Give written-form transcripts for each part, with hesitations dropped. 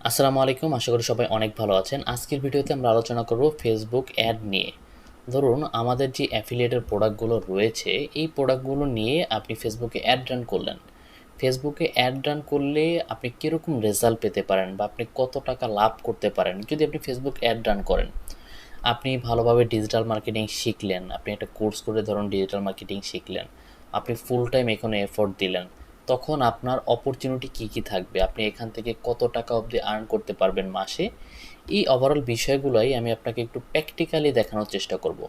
আসসালামু আলাইকুম। আশা করি সবাই অনেক ভালো আছেন। আজকের ভিডিওতে আমরা আলোচনা করব ফেসবুক অ্যাড নিয়ে। ধরুন আমাদের যে অ্যাফিলিয়েটের প্রোডাক্টগুলো রয়েছে, এই প্রোডাক্টগুলো নিয়ে আপনি ফেসবুকে অ্যাড রান করলেন। ফেসবুকে অ্যাড রান করলে আপনি কীরকম রেজাল্ট পেতে পারেন বা আপনি কত টাকা লাভ করতে পারেন যদি আপনি ফেসবুক অ্যাড রান করেন। আপনি ভালোভাবে ডিজিটাল মার্কেটিং শিখলেন, আপনি একটা কোর্স করে ধরুন ডিজিটাল মার্কেটিং শিখলেন, আপনি ফুল টাইম এখানে এফোর্ট দিলেন, তখন আপনার অপরচুনিটি কী কী থাকবে, আপনি এখান থেকে কত টাকা অবধি আর্ন করতে পারবেন মাসে। এই ওভারঅল বিষয়গুলোই আমি আপনাকে একটু প্র্যাকটিক্যালি দেখানোর চেষ্টা করব।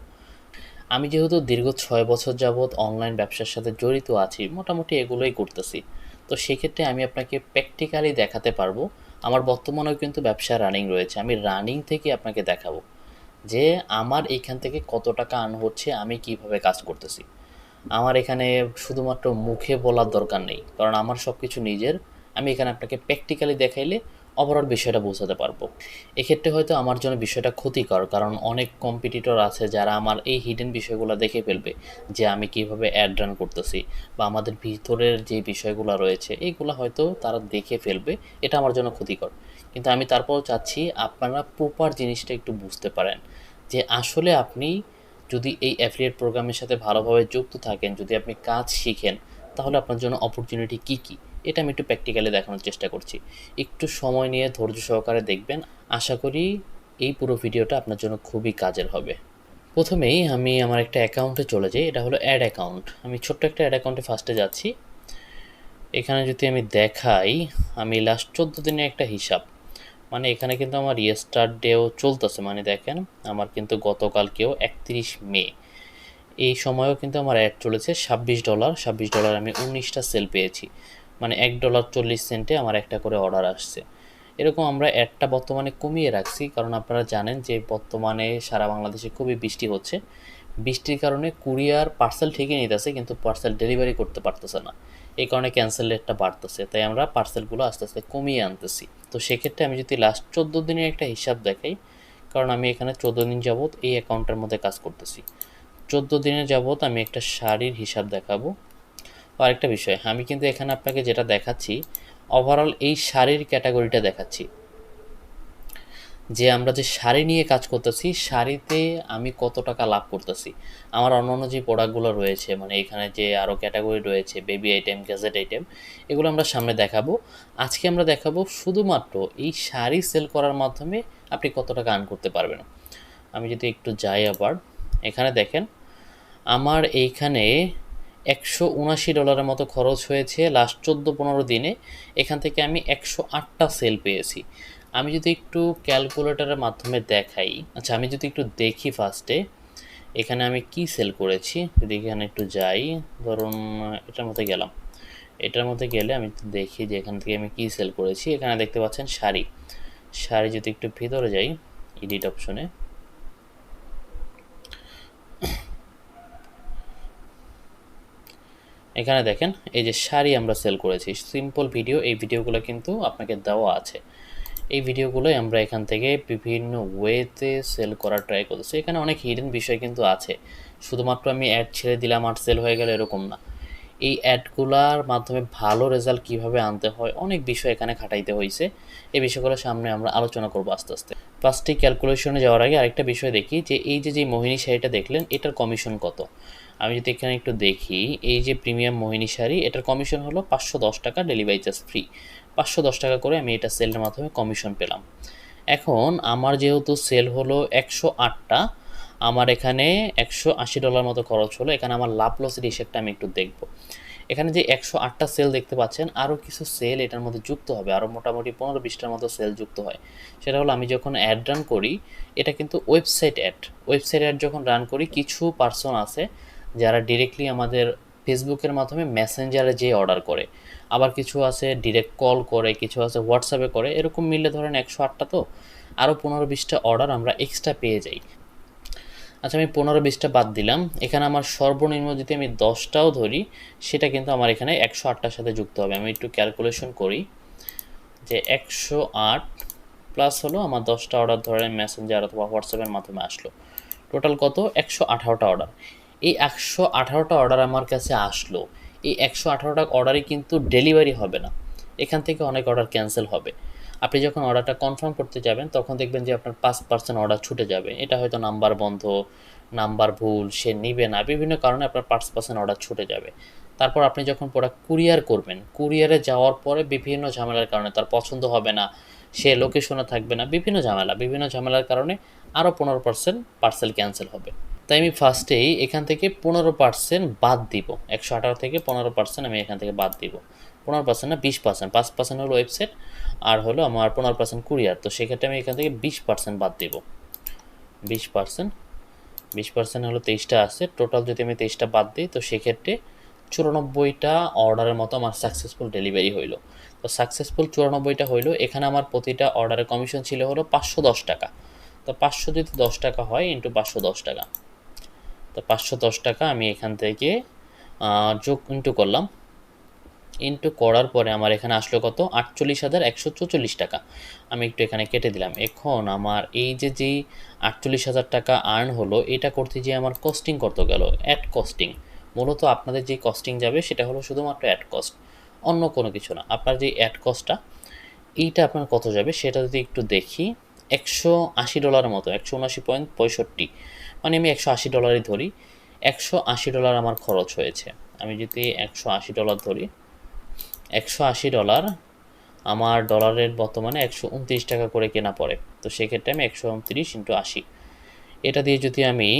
আমি যেহেতু দীর্ঘ 6 বছর যাবৎ অনলাইন ব্যবসার সাথে জড়িত আছি, মোটামুটি এগুলোই করতেছি। তো সেক্ষেত্রে আমি আপনাকে প্র্যাকটিক্যালি দেখাতে পারবো। আমার বর্তমানেও কিন্তু ব্যবসা রানিং রয়েছে, আমি রানিং থেকে আপনাকে দেখাবো যে আমার এইখান থেকে কত টাকা আর্ন হচ্ছে, আমি কিভাবে কাজ করতেছি। আমার এখানে শুধুমাত্র মুখে বলার দরকার নেই, কারণ আমার সব কিছু নিজের। আমি এখানে আপনাকে প্র্যাকটিক্যালি দেখাইলে ওভারঅল বিষয়টা বোঝাতে পারবো। এক্ষেত্রে হয়তো আমার জন্য বিষয়টা ক্ষতিকর, কারণ অনেক কম্পিটিটর আছে যারা আমার এই হিডেন বিষয়গুলো দেখে ফেলবে যে আমি কিভাবে অ্যাড রান করতেছি, বা আমাদের ভিতরের যে বিষয়গুলো রয়েছে এইগুলো হয়তো তারা দেখে ফেলবে। এটা আমার জন্য ক্ষতিকর। কিন্তু আমি তারপরও চাচ্ছি আপনারা প্রপার জিনিসটা একটু বুঝতে পারেন যে আসলে আপনি যদি এই অ্যাফিলিয়েট প্রোগ্রামের সাথে ভালোভাবে যুক্ত থাকেন, যদি আপনি কাজ শিখেন, তাহলে আপনার জন্য অপরচুনিটি কী কী, এটা আমি একটু প্র্যাকটিক্যালি দেখানোর চেষ্টা করছি। একটু সময় নিয়ে ধৈর্য সহকারে দেখবেন। আশা করি এই পুরো ভিডিওটা আপনার জন্য খুবই কাজের হবে। প্রথমেই আমি আমার একটা অ্যাকাউন্টে চলে যাই, এটা হলো অ্যাড অ্যাকাউন্ট। আমি ছোট্ট একটা অ্যাড অ্যাকাউন্টে ফার্স্টে যাচ্ছি। এখানে যদি আমি দেখাই, আমি লাস্ট 14 দিনের একটা হিসাব, মানে এখানে কিন্তু আমার ইয়েস্টারডেও চলতেছে, মানে দেখেন আমার কিন্তু গতকালকেও 31 মে এই সময়ও কিন্তু আমার অ্যাড চলেছে $26। $26 আমি 19টা সেল পেয়েছি, মানে $1.40 আমার একটা করে অর্ডার আসছে। এরকম আমরা অ্যাডটা বর্তমানে কমিয়ে রাখছি, কারণ আপনারা জানেন যে বর্তমানে সারা বাংলাদেশে খুবই বৃষ্টি হচ্ছে। বৃষ্টির কারণে কুরিয়ার পার্সেল ঠিকই নিতেছে, কিন্তু পার্সেল ডেলিভারি করতে পারতেছে না। এই কারণে ক্যান্সেল রেটটা বাড়তেছে, তাই আমরা পার্সেলগুলো আস্তে আস্তে কমিয়ে আনতেছি। তো সেক্ষেত্রে আমি যদি লাস্ট 14 দিনের একটা হিসাব দেখাই, কারণ আমি এখানে 14 দিন যাবৎ এই অ্যাকাউন্টের মধ্যে কাজ করতেছি। 14 দিনের যাবৎ আমি একটা শাড়ির হিসাব দেখাবো। আরেকটা বিষয়, আমি কিন্তু এখানে আপনাকে যেটা দেখাচ্ছি ওভারঅল এই শাড়ির ক্যাটাগরিটা দেখাচ্ছি, যে আমরা যে শাড়ি নিয়ে কাজ করতেছি, শাড়িতে আমি কত টাকা লাভ করতেছি। আমার অন্যান্য যে প্রোডাক্টগুলো রয়েছে, মানে এখানে যে আরও ক্যাটাগরি রয়েছে, বেবি আইটেম, গ্যাজেট আইটেম, এগুলো আমরা সামনে দেখাবো। আজকে আমরা দেখাবো শুধুমাত্র এই শাড়ি সেল করার মাধ্যমে আপনি কত টাকা আর্ন করতে পারবেন। আমি যদি একটু যাই আবার, এখানে দেখেন আমার এইখানে $179 মতো খরচ হয়েছে লাস্ট 14-15 দিনে। এখান থেকে আমি 108টা সেল পেয়েছি। আমি যদি একটু ক্যালকুলেটরের মাধ্যমে দেখাই, আচ্ছা আমি যদি একটু দেখি ফার্স্টে এখানে আমি কি সেল করেছি, যদি এখানে একটু যাই, ধরুন এটার মধ্যে গেলাম। এটার মধ্যে গেলে আমি একটু দেখি যে এখান থেকে আমি কি সেল করেছি। এখানে দেখতে পাচ্ছেন শাড়ি। শাড়ি যদি একটু ভিতরে যাই এডিট অপশনে, এখানে দেখেন এই যে শাড়ি আমরা সেল করেছি, সিম্পল ভিডিও। এই ভিডিওগুলো কিন্তু আপনাকে দেওয়া আছে। এই ভিডিওগুলোই আমরা এখান থেকে বিভিন্ন ওয়েতে সেল করার ট্রাই করতেছি। এখানে অনেক হিডেন বিষয় কিন্তু আছে, শুধুমাত্র আমি অ্যাড ছেড়ে দিলাম আর সেল হয়ে গেল এরকম না। এই অ্যাডগুলার মাধ্যমে ভালো রেজাল্ট কিভাবে আনতে হয়, অনেক বিষয় এখানে খাটাইতে হয়েছে। এই বিষয়গুলো সামনে আমরা আলোচনা করবো আস্তে আস্তে। ফার্স্টে ক্যালকুলেশনে যাওয়ার আগে আরেকটা বিষয় দেখি, যে এই যে মোহিনী শাড়িটা দেখলেন, এটার কমিশন কত। আমি যদি এখানে একটু দেখি, এই যে প্রিমিয়াম মোহিনী শাড়ি, এটার কমিশন হলো $510, ডেলিভারি চার্জ ফ্রি। $510 করে আমি এটা সেলের মাধ্যমে কমিশন পেলাম। এখন আমার যেহেতু সেল হলো 108টা, আমার এখানে $180 মতো খরচ হলো। এখানে আমার লাভ লসের হিসেবটা আমি একটু দেখব। এখানে যে 108টা সেল দেখতে পাচ্ছেন, আরও কিছু সেল এটার মধ্যে যুক্ত হবে, আরও মোটামুটি 15-20টার মতো সেল যুক্ত হয়। সেটা হলো আমি যখন অ্যাড রান করি, এটা কিন্তু ওয়েবসাইট অ্যাড যখন রান করি, কিছু পার্সন আছে যারা ডিরেক্টলি আমাদের ফেসবুকের মাধ্যমে মেসেঞ্জারে যেয়ে অর্ডার করে, আবার কিছু আছে ডিরেক্ট কল করে, কিছু আছে হোয়াটসঅ্যাপে করে। এরকম মিললে ধরেন 108টা, তো আরও 15-20টা অর্ডার আমরা এক্সট্রা পেয়ে যাই। আচ্ছা আমি 15-20টা বাদ দিলাম। এখানে আমার সর্বনিম্ন যদি আমি 10টাও ধরি, সেটা কিন্তু আমার এখানে 108টার সাথে যুক্ত হবে। আমি একটু ক্যালকুলেশন করি, যে 108 প্লাস হলো আমার 10টা অর্ডার ধরেন মেসেঞ্জার অথবা হোয়াটসঅ্যাপের মাধ্যমে আসলো, টোটাল কত, 118টা অর্ডার। এই 118টা অর্ডার আমার কাছে আসলো। এই 118টা অর্ডারই কিন্তু ডেলিভারি হবে না, এখান থেকে অনেক অর্ডার ক্যান্সেল হবে। আপনি যখন অর্ডারটা কনফার্ম করতে যাবেন তখন দেখবেন যে আপনার 5% অর্ডার ছুটে যাবে। এটা হয়তো নাম্বার বন্ধ, নাম্বার ভুল, সে নিবে না, বিভিন্ন কারণে আপনার 5% অর্ডার ছুটে যাবে। তারপর আপনি যখন প্রোডাক্ট কুরিয়ার করবেন, কুরিয়ারে যাওয়ার পরে বিভিন্ন ঝামেলার কারণে তার পছন্দ হবে না, সে লোকেশনে থাকবে না, বিভিন্ন ঝামেলার কারণে আরও 15% পার্সেল ক্যান্সেল হবে। তাই আমি ফার্স্টেই এখান থেকে 15% বাদ দিব, 118 থেকে 15% আমি এখান থেকে বাদ দিব। 15% না, 20%, 5% হলো ওয়েবসাইট আর হলো আমার 15% কুরিয়ার। তো সেক্ষেত্রে আমি এখান থেকে 20% বাদ দিব। 20% 20% হলো 23টা আছে, টোটাল যদি আমি 23টা বাদ দিই তো সেক্ষেত্রে 94টা অর্ডারের মতো আমার সাকসেসফুল ডেলিভারি হইলো। তো সাকসেসফুল 94টা হইলো। এখানে আমার প্রতিটা অর্ডারের কমিশন ছিল হলো 510 টাকা। তো 500 যদি 10 টাকা হয় ইন্টু 510 টাকা, তো 510 টাকা আমি এখান থেকে যোগ ইন্টু করলাম। ইন্টু করার পরে আমার এখানে আসলো কত, 48,144 টাকা। আমি একটু এখানে কেটে দিলাম। এখন আমার এই যে যেই 48,000 টাকা আর্ন হলো, এটা করতে গিয়ে আমার কস্টিং কত গেল, অ্যাড কস্টিং। মূলত আপনাদের যে কস্টিং যাবে সেটা হলো শুধুমাত্র অ্যাড কস্ট, অন্য কোনো কিছু না। আপনার যে অ্যাড কস্টটা এইটা আপনার কত যাবে সেটা যদি একটু দেখি, $180 মতো, 179.65, মানে আমি $180 ধরি। $180 আমার খরচ হয়েছে। আমি যদি $180 ধরি, $180 আমার ডলারের বর্তমানে 129 টাকা করে কেনা পড়ে। তো সেক্ষেত্রে আমি 129 ইন্টু 80, এটা দিয়ে যদি আমি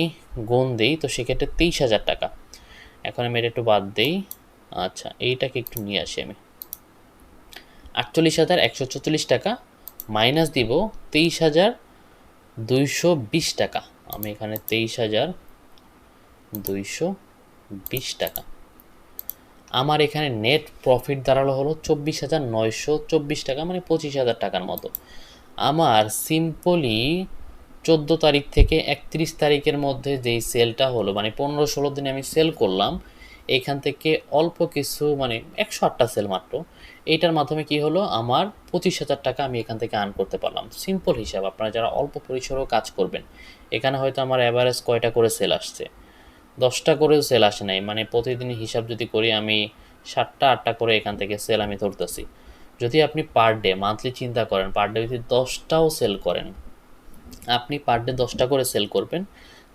গুণ দিই তো সেক্ষেত্রে 23,000 টাকা। এখন আমি এটা একটু বাদ দিই। আচ্ছা, এইটাকে একটু নিয়ে আসি আমি। 48,144 টাকা মাইনাস দিব 23,220 টাকা। আমি এখানে 23,220 টাকা। আমার এখানে নেট প্রফিট দাঁড়ালো হলো 24,924 টাকা, মানে 25,000 টাকার মতো। আমার সিম্পলি 14 তারিখ থেকে 31 তারিখের মধ্যে যেই সেলটা হলো, মানে 15-16 দিনে আমি সেল করলাম, এইখান থেকে অল্প কিছু, মানে 108টা সেল মাত্র, এইটার মাধ্যমে কি হলো, আমার 25,000 টাকা আমি এখান থেকে আর্ন করতে পারলাম। সিম্পল হিসাব, আপনারা যারা অল্প পরিসরেও কাজ করবেন, এখানে হয়তো আমার অ্যাভারেজ কয়টা করে সেল আসছে, 10টা করেও সেল আসে নাই, মানে প্রতিদিন হিসাব যদি করি আমি 7টা 8টা করে এখান থেকে সেল আমি ধরতেছি। যদি আপনি পার ডে মান্থলি চিন্তা করেন, পার ডে যদি 10টাও সেল করেন, আপনি পার ডে 10টা করে সেল করবেন,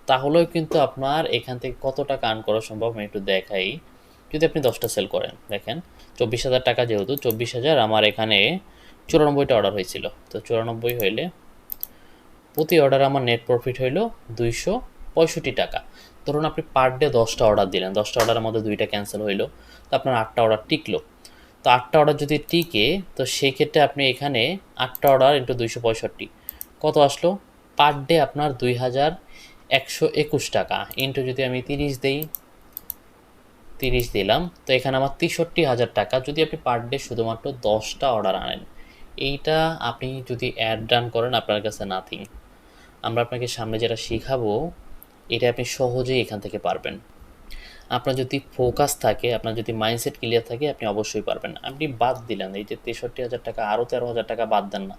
তাহলেও কিন্তু আপনার এখান থেকে কত টাকা আর্ন করা সম্ভব আমি একটু দেখাই। যদি আপনি 10টা সেল করেন, দেখেন 24,000 টাকা, যেহেতু 24,000 আমার এখানে 94টা অর্ডার হয়েছিল, তো 94 হইলে প্রতি অর্ডারে আমার নেট প্রফিট হইল 265 টাকা। ধরুন আপনি পার ডে 10টা অর্ডার দিলেন, 10টা অর্ডারের মধ্যে 2টা ক্যান্সেল হইলো, তো আপনার 8টা অর্ডার টিকলো। তো 8টা অর্ডার যদি টিকে, তো সেই ক্ষেত্রে আপনি এখানে 8টা অর্ডার ইন্টু 265 কত আসলো, পার ডে আপনার 2,121 টাকা ইন্টু যদি আমি 30 দিই, 30 দিলাম, তো এখানে আমার 63,000 টাকা যদি আপনি পার ডে শুধুমাত্র 10টা অর্ডার আনেন। এইটা আপনি যদি অ্যাড রান করেন আপনার কাছে নাথিং। আমরা আপনাকে সামনে যেটা শেখাবো এটা আপনি সহজেই এখান থেকে পারবেন। আপনার যদি ফোকাস থাকে, আপনার যদি মাইন্ডসেট ক্লিয়ার থাকে, আপনি অবশ্যই পারবেন। আপনি বাদ দিলেন এই যে 63,000 টাকা, আরও 13,000 টাকা বাদ দেন না,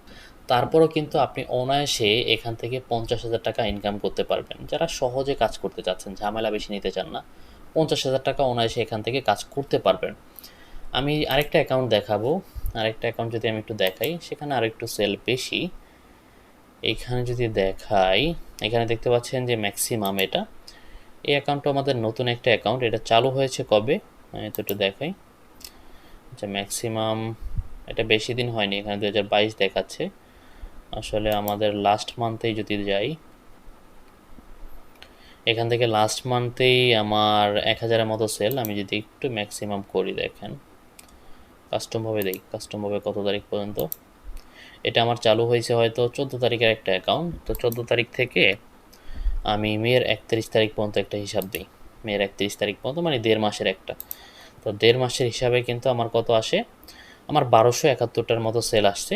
তারপরও কিন্তু আপনি অনায়াসে এখান থেকে 50,000 টাকা ইনকাম করতে পারবেন। যারা সহজে কাজ করতে চাচ্ছেন, ঝামেলা বেশি নিতে চান না, 50,000 টাকা অনায়াসে এখান থেকে কাজ করতে পারবেন। আমি আরেকটা অ্যাকাউন্ট দেখাবো, আরেকটা অ্যাকাউন্ট যদি আমি একটু দেখাই, সেখানে আরেকটু সেল বেশি। এইখানে যদি দেখাই, এখানে দেখতে পাচ্ছেন যে ম্যাক্সিমাম, এটা এই অ্যাকাউন্টটা আমাদের নতুন একটা অ্যাকাউন্ট, এটা চালু হয়েছে কবে তো একটু দেখাই। আচ্ছা, ম্যাক্সিমাম এটা বেশি দিন হয়নি, এখানে 2022 দেখাচ্ছে। আসলে আমাদের লাস্ট মান্থেই যদি যাই, এখান থেকে লাস্ট মান্থেই আমার 1,000-এর মতো সেল। আমি যদি একটু ম্যাক্সিমাম করি, দেখেন কাস্টমভাবে দেখি, কাস্টমভাবে কত তারিখ পর্যন্ত। এটা আমার চালু হয়েছে হয়তো 14 তারিখের একটা অ্যাকাউন্ট, তো 14 তারিখ থেকে আমি মের 31 তারিখ পর্যন্ত একটা হিসাব দিই। মের 31 তারিখ পর্যন্ত, মানে 1.5 মাসের একটা। তো 1.5 মাসের হিসাবে কিন্তু আমার কত আসে, আমার 1271টার মতো সেল আসছে।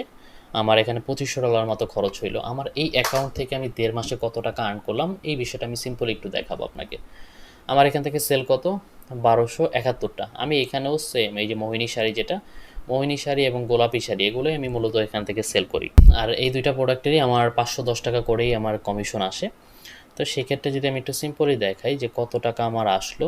আমার এখানে $2,500 মতো খরচ হইলো। আমার এই অ্যাকাউন্ট থেকে আমি 1.5 মাসে কত টাকা আর্ন করলাম, এই বিষয়টা আমি সিম্পল একটু দেখাবো আপনাকে। আমার এখান থেকে সেল কত, 1271টা। আমি এখানেও সেম, এই যে মোহিনী শাড়ি, যেটা মোহিনী শাড়ি এবং গোলাপি শাড়ি, এগুলোই আমি মূলত এখান থেকে সেল করি। আর এই দুইটা প্রোডাক্টেরই আমার 510 টাকা করেই আমার কমিশন আসে। তো সেক্ষেত্রে যদি আমি একটু সিম্পলি দেখাই যে কত টাকা আমার আসলো,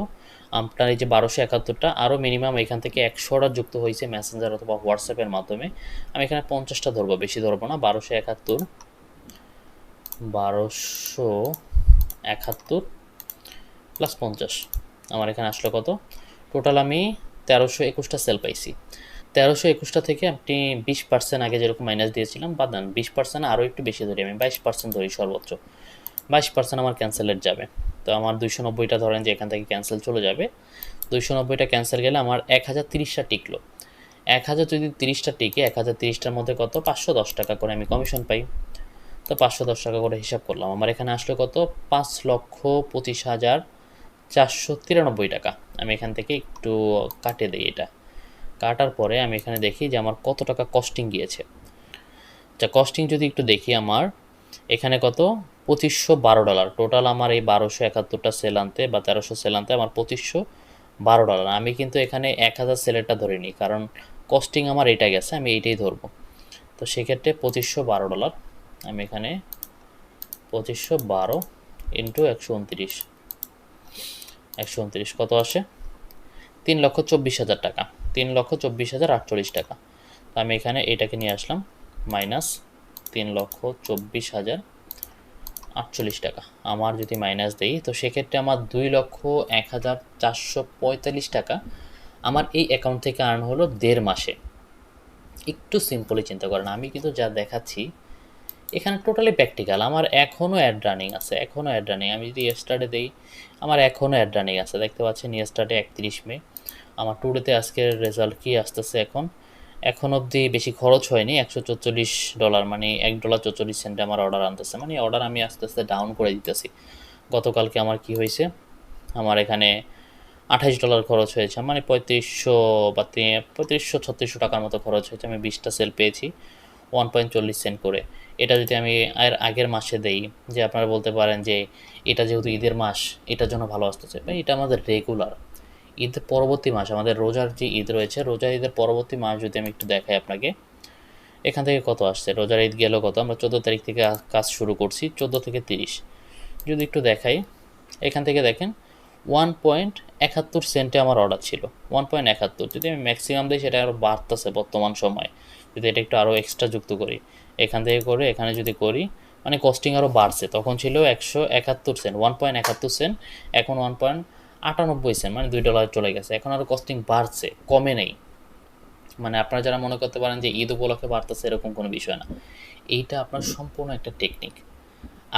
আপনার এই যে 1271টা আরও মিনিমাম এখান থেকে 100 অর্ডার যুক্ত হয়েছে মেসেঞ্জার অথবা হোয়াটসঅ্যাপের মাধ্যমে। আমি এখানে 50টা ধরবো, বেশি ধরবো না। 1271 প্লাস 50 আমার এখানে আসলো কত? টোটাল আমি 1321টা সেল পাইছি। 1321টা থেকে আপনি 20% আগে যেরকম মাইনাস দিয়েছিলাম বাদ দেন, 20% আরও একটু বেশি ধরি, আমি 22% ধরি সর্বোচ্চ। 22% আমার ক্যান্সেলের যাবে। তো আমার 290টা ধরেন যে এখান থেকে ক্যান্সেল চলে যাবে। 290টা ক্যান্সেল গেলে আমার 1030টা টিকলো। 1000 যদি 30টা টিকে, 1030টার মধ্যে কত? 510 টাকা করে আমি কমিশন পাই। তো 510 টাকা করে হিসাব করলাম, আমার এখানে আসলো কত? 5,25,493 টাকা। আমি এখান থেকে একটু কাটে দিই, এটা কাটার পরে আমি এখানে দেখি যে আমার কত টাকা কস্টিং গিয়েছে। আচ্ছা, কস্টিং যদি একটু দেখি, আমার এখানে কত? $2512। টোটাল আমার এই 1271টা সেল আনতে বা 1300 সেল আনতে আমার $2512। আমি কিন্তু এখানে 1000 সেলেরটা ধরিনি, কারণ কস্টিং আমার এটা গেছে, আমি এইটাই ধরবো। তো সেক্ষেত্রে $2512, আমি এখানে 2512 ইন্টু 129, 129 কত আসে? 3,24,000 টাকা, 3,24,048 টাকা। তো আমি এখানে এটাকে নিয়ে আসলাম মাইনাস 3,24,048 টাকা। আমার যদি মাইনাস দেই, তো সেক্ষেত্রে আমার 2,01,445 টাকা আমার এই অ্যাকাউন্ট থেকে আর্ন হলো 1.5 মাসে। একটু সিম্পলি চিন্তা করেন, আমি কিন্তু যা দেখাচ্ছি এখানে টোটালি প্র্যাকটিক্যাল। আমার এখনও অ্যাড রানিং আছে, এখনও অ্যাড রানিং। আমি যদি ইয়েস্টারডে দিই, আমার এখনও অ্যাড রানিং আছে, দেখতে পাচ্ছেন ইয়েস্টারডে 31 মে। আমার টুডেতে আজকের রেজাল্ট কি আসতেছে, এখন অবধি বেশি খরচ হয়নি। $144, মানে $1.44 আমার অর্ডার আনতেছে, মানে অর্ডার আমি আস্তে আস্তে ডাউন করে দিতেছি। গতকালকে আমার কি হয়েছে, আমার এখানে $28 খরচ হয়েছে, মানে 3500 বা 3500-3600 টাকার মতো খরচ হয়েছে। আমি 20টা সেল পেয়েছি 1.40 সেন্ট করে। এটা যদি আমি আগের মাসে দেই, যে আপনারা বলতে পারেন যে এটা যেহেতু ঈদের মাস, এটার জন্য ভালো আসতেছে, ভাই এটা আমাদের রেগুলার ঈদ পরবর্তী মাস, আমাদের রোজার যে ঈদ রয়েছে, রোজার ঈদের পরবর্তী মাস যদি আমি একটু দেখাই আপনাকে, এখান থেকে কত আসছে? রোজার ঈদ গেল কত? আমরা 14 তারিখ থেকে কাজ শুরু করছি, 14 থেকে 30 যদি একটু দেখাই, এখান থেকে দেখেন 1.71 সেন্টে আমার অর্ডার ছিল। 1.71 যদি আমি ম্যাক্সিমাম দিই, সেটা আরও বাড়তেছে বর্তমান সময়। যদি এটা একটু আরও এক্সট্রা যুক্ত করি, এখান থেকে করে এখানে যদি করি, মানে কস্টিং আরও বাড়ছে। তখন ছিল 171 সেন্ট, 1.71 সেন্ট, এখন 1.98 সেন্ট, মানে $2 চলে গেছে। এখন আরও কস্টিং বাড়ছে, কমে নেই। মানে আপনারা যারা মনে করতে পারেন যে ঈদ উপলক্ষে বাড়তেছে, এরকম কোনো বিষয় না। এইটা আপনার সম্পূর্ণ একটা টেকনিক।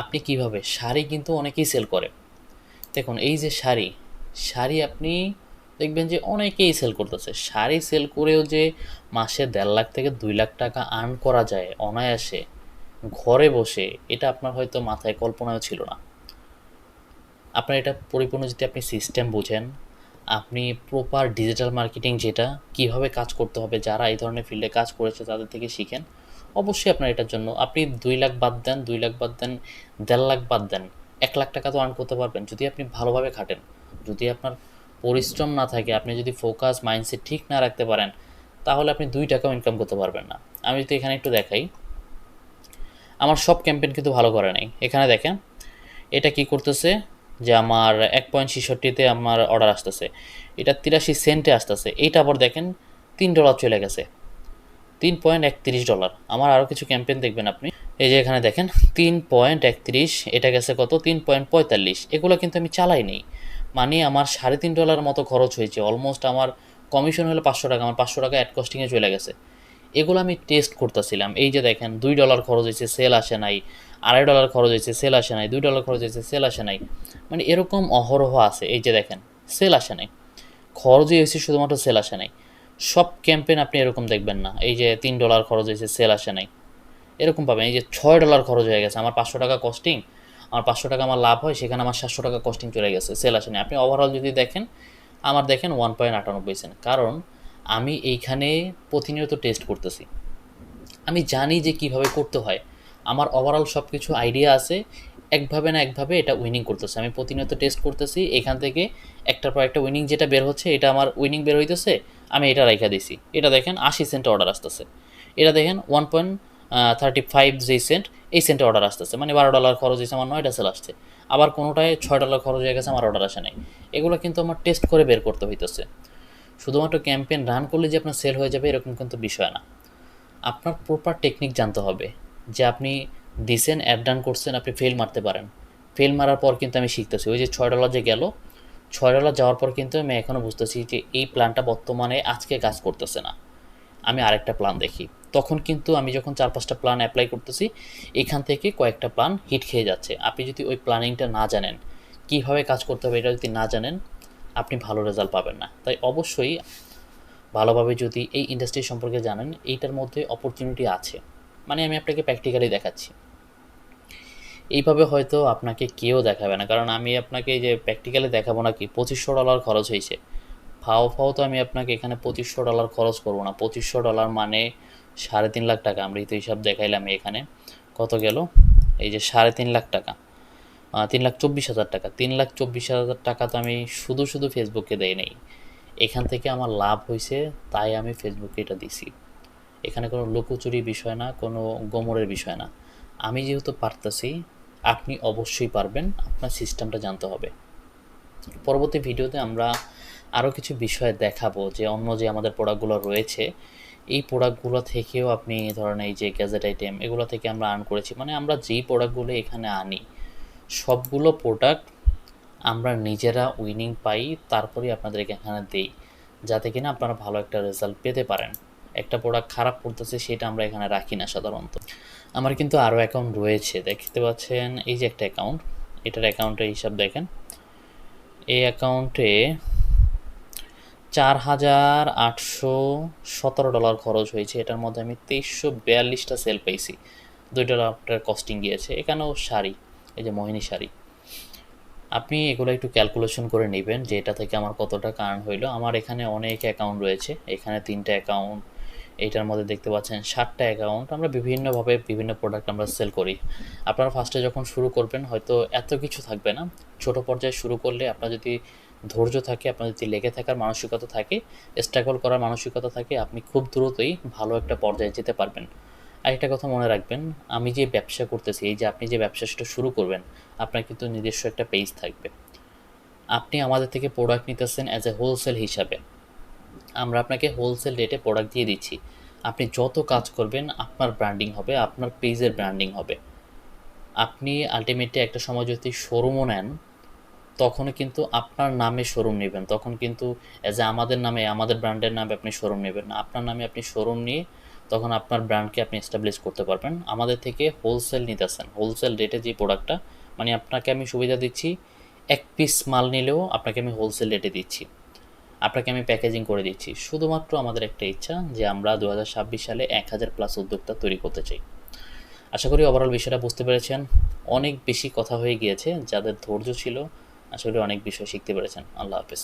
আপনি কিভাবে, শাড়ি কিন্তু অনেকেই সেল করে। দেখুন এই যে শাড়ি, শাড়ি আপনি দেখবেন যে অনেকেই সেল করতেছে। শাড়ি সেল করেও যে মাসে 1.5 লাখ থেকে 2 লাখ টাকা আর্ন করা যায় অনায়াসে ঘরে বসে, এটা আপনার হয়তো মাথায় কল্পনাও ছিল না। আপনার এটা পরিপূর্ণ যদি আপনি সিস্টেম বুঝেন, আপনি প্রপার ডিজিটাল মার্কেটিং যেটা কীভাবে কাজ করতে হবে, যারা এই ধরনের ফিল্ডে কাজ করেছে তাদের থেকে শিখেন, অবশ্যই আপনার এটার জন্য আপনি 2 লাখ বাদ দেন, 2 লাখ বাদ দেন, 1.5 লাখ বাদ দেন, 1 লাখ টাকা তো আর্ন করতে পারবেন যদি আপনি ভালোভাবে খাটেন। যদি আপনার পরিশ্রম না থাকে, আপনি যদি ফোকাস মাইন্ডসেট ঠিক না রাখতে পারেন, তাহলে আপনি 2 টাকাও ইনকাম করতে পারবেন না। আমি যদি এখানে একটু দেখাই, আমার সব ক্যাম্পেইন কিন্তু ভালো করে নাই। এখানে দেখেন এটা কি করতেছে, যে আমার 1.66-তে আমার অর্ডার আসতেছে, এটা 83 সেন্টে আসতেছে। এইটা আবার দেখেন $3 চলে গেছে, $3.31। আমার আরও কিছু ক্যাম্পেইন দেখবেন আপনি, এই যে এখানে দেখেন 3.31, এটা গেছে কত? 3.45। এগুলো কিন্তু আমি চালাইনি, মানে আমার $3.5 মতো খরচ হয়েছে। অলমোস্ট আমার কমিশন হলো 500 টাকা, আমার 500 টাকা অ্যাড কস্টিংয়ে চলে গেছে। এগুলো আমি টেস্ট করতেছিলাম। এই যে দেখেন $2 খরচ হয়েছে, সেল আসে নাই। $2.5 খরচ হয়েছে, সেল আসে নাই। $2 খরচ হয়েছে, সেল আসে নাই। মানে এরকম অহরহ আছে। এই যে দেখেন সেল আসে নাই, খরচই হয়েছে শুধুমাত্র, সেল আসে নাই। সব ক্যাম্পেইন আপনি এরকম দেখবেন না, এই যে $3 খরচ হয়েছে, সেল আসে নাই, এরকম পাবেন। এই যে $6 খরচ হয়ে গেছে, আমার 500 টাকা কস্টিং, আমার 500 টাকা আমার লাভ হয়, সেখানে আমার 700 টাকা কস্টিং চলে গেছে, সেল আসে নাই। আপনি ওভারঅল যদি দেখেন, আমার দেখেন 1.98 সেন্ট, কারণ আমি এইখানে প্রতিনিয়ত টেস্ট করতেছি। আমি জানি যে কিভাবে করতে হয়, আমার ওভারঅল সব কিছু আইডিয়া আছে। একভাবে না একভাবে এটা উইনিং করতেছে, আমি প্রতিনিয়ত টেস্ট করতেছি। এখান থেকে একটার পর একটা উইনিং যেটা বের হচ্ছে, এটা আমার উইনিং বের হইতেছে, আমি এটা রাইখা দিছি। এটা দেখেন 80 সেন্টে অর্ডার আসতেছে। এটা দেখেন 1.35 যেই সেন্ট, এই সেন্টে অর্ডার আসতেছে, মানে $12 খরচ হয়েছে, আমার 9টা সেল আসছে। আবার কোনোটায় $6 খরচ হয়ে গেছে, আমার অর্ডার আসে নাই। এগুলো কিন্তু আমার টেস্ট করে বের করতে হইতেছে। শুধুমাত্র ক্যাম্পেইন রান করলে যে আপনার সেল হয়ে যাবে এরকম কিন্তু বিষয় না। আপনার প্রপার টেকনিক জানতে হবে যে আপনি দিছেন, অ্যাড রান করছেন, আপনি ফেল মারতে পারেন। ফেল মারার পর কিন্তু আমি শিখতেছি, ওই যে $6 যে গেল, $6 যাওয়ার পর কিন্তু আমি এখনও বুঝতেছি যে এই প্ল্যানটা বর্তমানে আজকে কাজ করতেছে না, আমি আরেকটা প্ল্যান দেখি। তখন কিন্তু আমি যখন 4-5টা প্ল্যান অ্যাপ্লাই করতেছি, এখান থেকে কয়েকটা প্ল্যান হিট খেয়ে যাচ্ছে। আপনি যদি ওই প্ল্যানিংটা না জানেন, কীভাবে কাজ করতে হবে এটা যদি না জানেন, আপনি ভালো রেজাল্ট পাবেন না। তাই অবশ্যই ভালোভাবে যদি এই ইন্ডাস্ট্রি সম্পর্কে জানেন, এইটার মধ্যে অপরচুনিটি আছে। মানে আমি আপনাকে প্র্যাকটিক্যালি দেখাচ্ছি। এইভাবে হয়তো আপনাকে কেউ দেখাবে না, কারণ আমি আপনাকে এই যে প্র্যাকটিক্যালি দেখাবো না, কি $2500 খরচ হয়েছে, ফাও তো আমি আপনাকে এখানে $2500 খরচ করবো না। $2500 মানে 3.5 লাখ টাকা। আমরা এই তো হিসাব দেখাইলাম এখানে কত গেল, এই যে 3.5 লাখ টাকা, 3,24,000 টাকা। 3,24,000 টাকা তো আমি শুধু শুধু ফেসবুকে দেই নাই, এখান থেকে আমার লাভ হয়েছে, তাই আমি ফেসবুকে এটা দিছি। এখানে কোনো লুকোচুরি বিষয় না, কোনো গোমরের বিষয় না। আমি যেহেতু পারতেছি, আপনি অবশ্যই পারবেন, আপনার সিস্টেমটা জানতে হবে। পরবর্তী ভিডিওতে আমরা আরও কিছু বিষয় দেখাবো যে অন্য যে আমাদের প্রোডাক্টগুলো রয়েছে, এই প্রোডাক্টগুলো থেকেও আপনি ধরেন এই যে গ্যাজেট আইটেম, এগুলো থেকে আমরা আর্ন করেছি। মানে আমরা যেই প্রোডাক্টগুলো এখানে আনি, সবগুলো প্রোডাক্ট আমরা নিজেরা উইনিং পাই, তারপরেই আপনাদেরকে এখানে দেই, যাতে কিনা আপনারা ভালো একটা রেজাল্ট পেতে পারেন। একটা প্রোডাক্ট খারাপ করতেছে সেটা আমরা এখানে রাখি না সাধারণত। আমার কিন্তু আরও অ্যাকাউন্ট রয়েছে, দেখতে পাচ্ছেন এই যে একটা অ্যাকাউন্ট, এটার অ্যাকাউন্টের হিসাব দেখেন। এই অ্যাকাউন্টে $4,817 খরচ হয়েছে। এটার মধ্যে আমি 2342টা সেল পাইছি, $2 কস্টিং গিয়েছে। এখানেও শাড়ি, এই যে মোহিনী শাড়ি, আপনি এগুলো একটু ক্যালকুলেশন করে নেবেন যে এটা থেকে আমার কত টাকা আর্ন হইলো। আমার এখানে অনেক অ্যাকাউন্ট রয়েছে, এখানে 3টা অ্যাকাউন্ট, এইটার মধ্যে দেখতে পাচ্ছেন 7টা অ্যাকাউন্ট। আমরা বিভিন্নভাবে বিভিন্ন প্রোডাক্ট আমরা সেল করি। আপনারা ফার্স্টে যখন শুরু করবেন হয়তো এত কিছু থাকবে না, ছোট পর্যায়ে শুরু করলে আপনার যদি ধৈর্য থাকে, আপনার যদি লেগে থাকার মানসিকতা থাকে, স্ট্রাগল করার মানসিকতা থাকে, আপনি খুব দ্রুতই ভালো একটা পর্যায়ে যেতে পারবেন। আরেকটা কথা মনে রাখবেন, আমি যে ব্যবসা করতেছি, এই যে আপনি যে ব্যবসা সেটা শুরু করবেন, আপনার কিন্তু নিজস্ব একটা পেজ থাকবে। আপনি আমাদের থেকে প্রোডাক্ট নিতেছেন অ্যাজ এ হোলসেল হিসাবে, আমরা আপনাকে হোলসেল রেটে প্রোডাক্ট দিয়ে দিচ্ছি। আপনি যত কাজ করবেন আপনার ব্র্যান্ডিং হবে, আপনার পেজের ব্র্যান্ডিং হবে। আপনি আলটিমেটলি একটা সময় যদি শোরুমও নেন, তখনও কিন্তু আপনার নামে শোরুম নেবেন, তখন কিন্তু অ্যাজ এ আমাদের নামে, আমাদের ব্র্যান্ডের নামে আপনি শোরুম নেবেন না, আপনার নামে আপনি শোরুম নিয়ে তখন আপনার ব্র্যান্ডকে আপনি এস্টাবলিশ করতে পারবেন। আমাদের থেকে হোলসেল নিতেছেন, হোলসেল রেটে যে প্রোডাক্টটা, মানে আপনাকে আমি সুবিধা দিচ্ছি, 1 পিস মাল নিলেও আপনাকে আমি হোলসেল রেটে দিচ্ছি, আপনাকে আমি প্যাকেজিং করে দিচ্ছি। শুধুমাত্র আমাদের একটা ইচ্ছা যে আমরা 2026 সালে 1000+ উদ্যোক্তা তৈরি করতে চাই। আশা করি ওভারঅল বিষয়টা বুঝতে পেরেছেন। অনেক বেশি কথা হয়ে গিয়েছে, যাদের ধৈর্য ছিল আশা করি অনেক বিষয় শিখতে পেরেছেন। আল্লাহ হাফেজ।